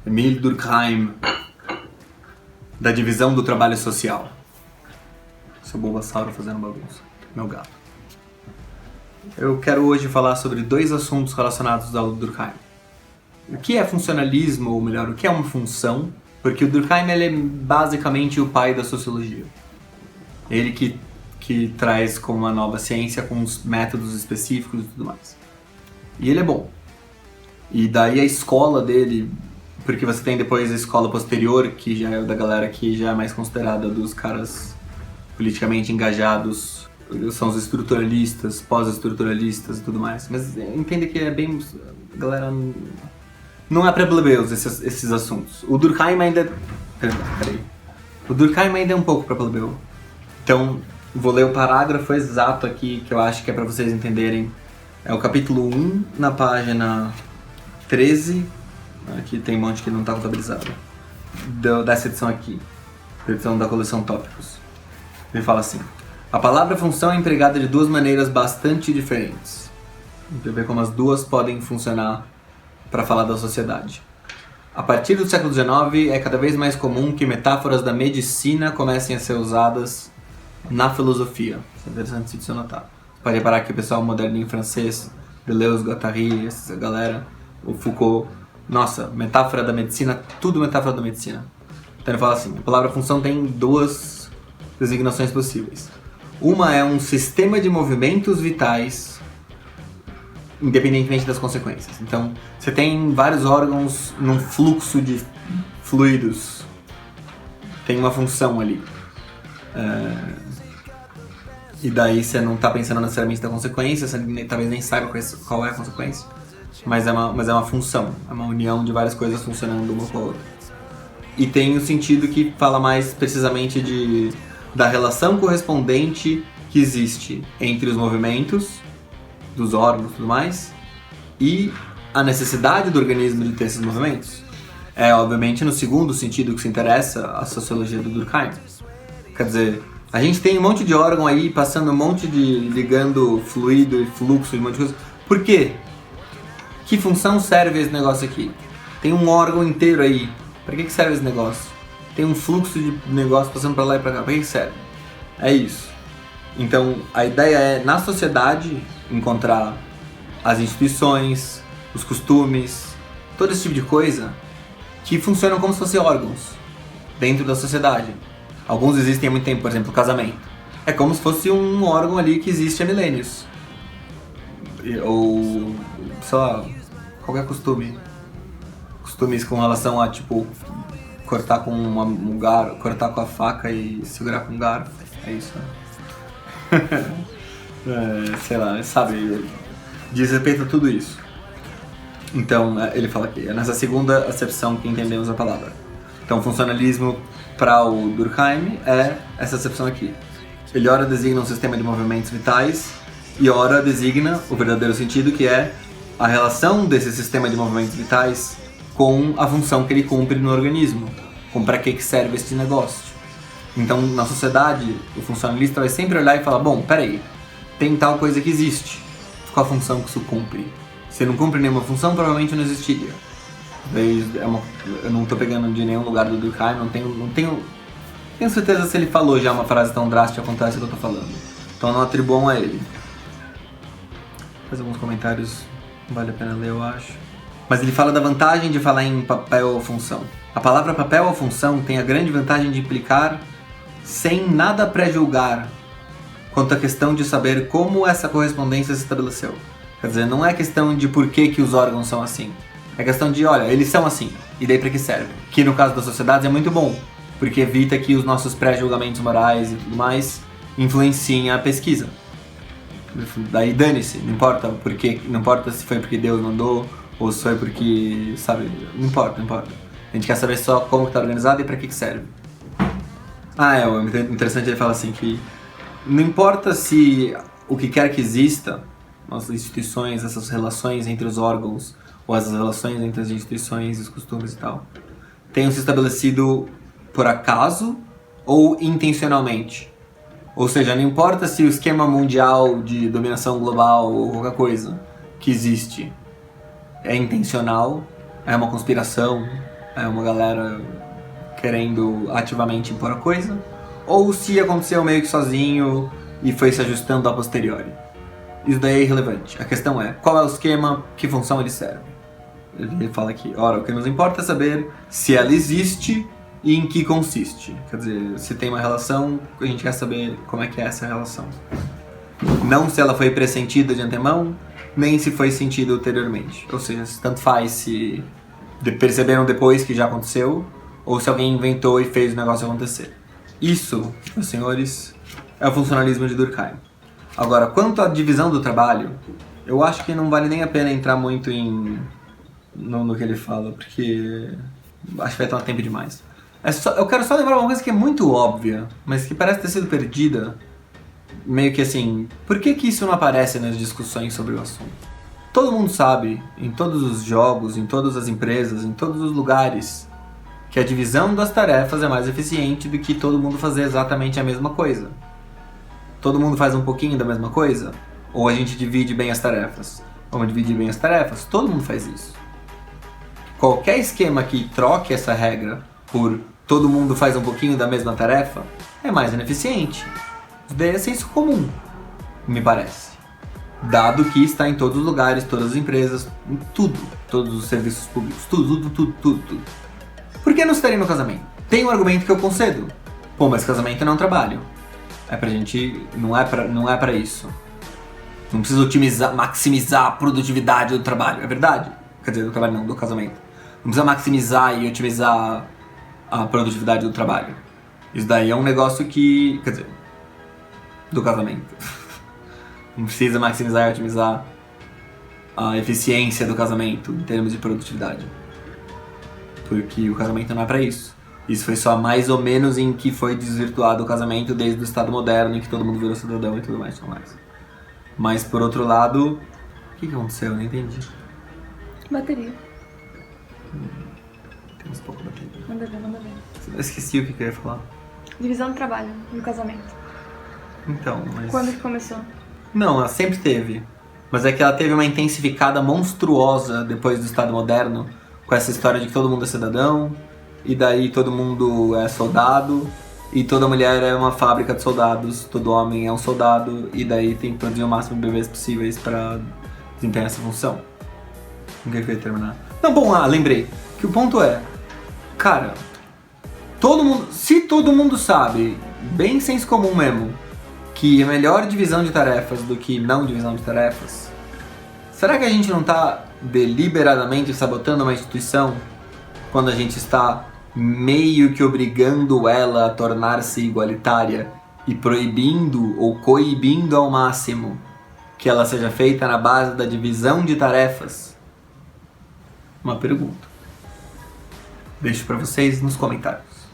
Emile Durkheim, da divisão do trabalho social. Seu Bulbasauro fazendo bagunça. Meu gato. Eu quero hoje falar sobre dois assuntos relacionados ao Durkheim. O que é funcionalismo, ou melhor, o que é uma função? Porque o Durkheim ele é basicamente o pai da sociologia. Ele que traz como uma nova ciência com os métodos específicos e tudo mais. E ele é bom. E daí a escola dele, porque você tem depois a escola posterior, que já é da galera que já é mais considerada dos caras politicamente engajados, são os estruturalistas, pós-estruturalistas e tudo mais. Mas entenda que é bem... galera... não é pra plebeus esses assuntos. O Durkheim ainda... Peraí. O Durkheim ainda é um pouco pra plebeu. Então, vou ler o parágrafo exato aqui, que eu acho que é pra vocês entenderem. É o capítulo 1, na página 13. Aqui tem um monte que não tá contabilizado. Dessa edição aqui. Edição da coleção Tópicos. Ele fala assim: a palavra função é empregada de duas maneiras bastante diferentes. Vamos ver como as duas podem funcionar para falar da sociedade. A partir do século XIX, é cada vez mais comum que metáforas da medicina comecem a ser usadas na filosofia. Isso é interessante se notar. Você pode reparar que o pessoal moderninho francês, Deleuze, Guattari, essa galera, o Foucault, nossa, metáfora da medicina, tudo metáfora da medicina. Então ele fala assim: a palavra função tem duas designações possíveis. Uma é um sistema de movimentos vitais, independentemente das consequências. Então, você tem vários órgãos num fluxo de fluidos. Tem uma função ali. E daí você não está pensando necessariamente da consequência, você talvez nem saiba qual é a consequência. Mas é uma função, é uma união de várias coisas funcionando uma com a outra. E tem o sentido que fala mais precisamente da relação correspondente que existe entre os movimentos dos órgãos e tudo mais, e a necessidade do organismo de ter esses movimentos. É, obviamente, no segundo sentido que se interessa a sociologia do Durkheim. Quer dizer, a gente tem um monte de órgão aí, passando um monte ligando fluido e fluxo e um monte de coisa. Por quê? Que função serve esse negócio aqui? Tem um órgão inteiro aí. Pra que serve esse negócio? Tem um fluxo de negócio passando pra lá e pra cá. Pra que serve? É isso. Então, a ideia é, na sociedade, encontrar as instituições, os costumes, todo esse tipo de coisa que funcionam como se fossem órgãos dentro da sociedade. Alguns existem há muito tempo, por exemplo, o casamento. É como se fosse um órgão ali que existe há milênios. Ou, sei lá, qualquer costume. Costumes com relação a, tipo, cortar com um garfo, cortar com a faca e segurar com um garfo. É isso, né? Sei lá, sabe, diz respeito a tudo isso. Então, ele fala aqui, é nessa segunda acepção que entendemos a palavra. Então, funcionalismo para o Durkheim é essa acepção aqui. Ele ora designa um sistema de movimentos vitais e ora designa o verdadeiro sentido, que é a relação desse sistema de movimentos vitais com a função que ele cumpre no organismo, com para que serve esse negócio. Então, na sociedade, o funcionalista vai sempre olhar e falar: bom, peraí, tem tal coisa que existe, qual a função que isso cumpre? Se não cumpre nenhuma função, provavelmente não existiria. Eu não estou pegando de nenhum lugar do Durkheim, não tenho certeza se ele falou já uma frase tão drástica quanto essa que eu estou falando. Então não atribuam a ele. Faz alguns comentários, vale a pena ler, eu acho. Mas ele fala da vantagem de falar em papel ou função. A palavra papel ou função tem a grande vantagem de implicar, sem nada pré-julgar, quanto à questão de saber como essa correspondência se estabeleceu. Quer dizer, não é questão de por que os órgãos são assim. É questão de, olha, eles são assim, e daí pra que serve? Que no caso das sociedades é muito bom, porque evita que os nossos pré-julgamentos morais e tudo mais influenciem a pesquisa. Daí dane-se, não importa por quê, não importa se foi porque Deus mandou, ou se foi porque, sabe, não importa. A gente quer saber só como que tá organizado e pra que serve. Interessante, ele fala assim que não importa se o que quer que exista, as instituições, essas relações entre os órgãos, ou essas relações entre as instituições e os costumes e tal, tenham se estabelecido por acaso ou intencionalmente. Ou seja, não importa se o esquema mundial de dominação global ou qualquer coisa que existe é intencional, é uma conspiração, é uma galera querendo ativamente impor a coisa, ou se aconteceu meio que sozinho e foi se ajustando a posteriori. Isso daí é irrelevante. A questão é, qual é o esquema, que função ele serve? Ele fala aqui, ora, o que nos importa é saber se ela existe e em que consiste. Quer dizer, se tem uma relação, a gente quer saber como é que é essa relação. Não se ela foi pressentida de antemão, nem se foi sentida ulteriormente. Ou seja, tanto faz se perceberam depois que já aconteceu, ou se alguém inventou e fez o negócio acontecer. Isso, meus senhores, é o funcionalismo de Durkheim. Agora, quanto à divisão do trabalho, eu acho que não vale nem a pena entrar muito no que ele fala, porque acho que vai tomar tempo demais. Eu quero só lembrar uma coisa que é muito óbvia, mas que parece ter sido perdida. Meio que assim, por que isso não aparece nas discussões sobre o assunto? Todo mundo sabe, em todos os jogos, em todas as empresas, em todos os lugares, que a divisão das tarefas é mais eficiente do que todo mundo fazer exatamente a mesma coisa. Todo mundo faz um pouquinho da mesma coisa? Ou a gente divide bem as tarefas? Vamos dividir bem as tarefas? Todo mundo faz isso. Qualquer esquema que troque essa regra por todo mundo faz um pouquinho da mesma tarefa é mais ineficiente. Isso daí é senso comum, me parece. Dado que está em todos os lugares, todas as empresas, em tudo, todos os serviços públicos, tudo. Por que não estaria no casamento? Tem um argumento que eu concedo. Pô, mas casamento não é um trabalho. É pra gente, não é pra isso. Não precisa maximizar a produtividade do trabalho, é verdade? Quer dizer, do trabalho não, do casamento. Não precisa maximizar e otimizar a produtividade do trabalho. Isso daí é um negócio que, quer dizer, do casamento. Não precisa maximizar e otimizar a eficiência do casamento em termos de produtividade. Porque o casamento não é pra isso. Isso foi só mais ou menos em que foi desvirtuado o casamento desde o Estado moderno, em que todo mundo virou cidadão e tudo mais. Mas por outro lado, o que aconteceu? Eu não entendi. Bateria. Temos pouco bateria. Manda ver. Eu esqueci o que eu ia falar. Divisão do trabalho no casamento. Então, mas... Quando que começou? Não, ela sempre teve. Mas é que ela teve uma intensificada monstruosa depois do Estado moderno, com essa história de que todo mundo é cidadão, e daí todo mundo é soldado, e toda mulher é uma fábrica de soldados, todo homem é um soldado, e daí tem que produzir o máximo de bebês possíveis pra desempenhar essa função. Não quer que eu ia terminar. Não, bom, lembrei. Que o ponto é, cara, se todo mundo sabe, bem senso comum mesmo, que é melhor divisão de tarefas do que não divisão de tarefas, será que a gente não tá deliberadamente sabotando uma instituição quando a gente está meio que obrigando ela a tornar-se igualitária e proibindo ou coibindo ao máximo que ela seja feita na base da divisão de tarefas? Uma pergunta. Deixo para vocês nos comentários.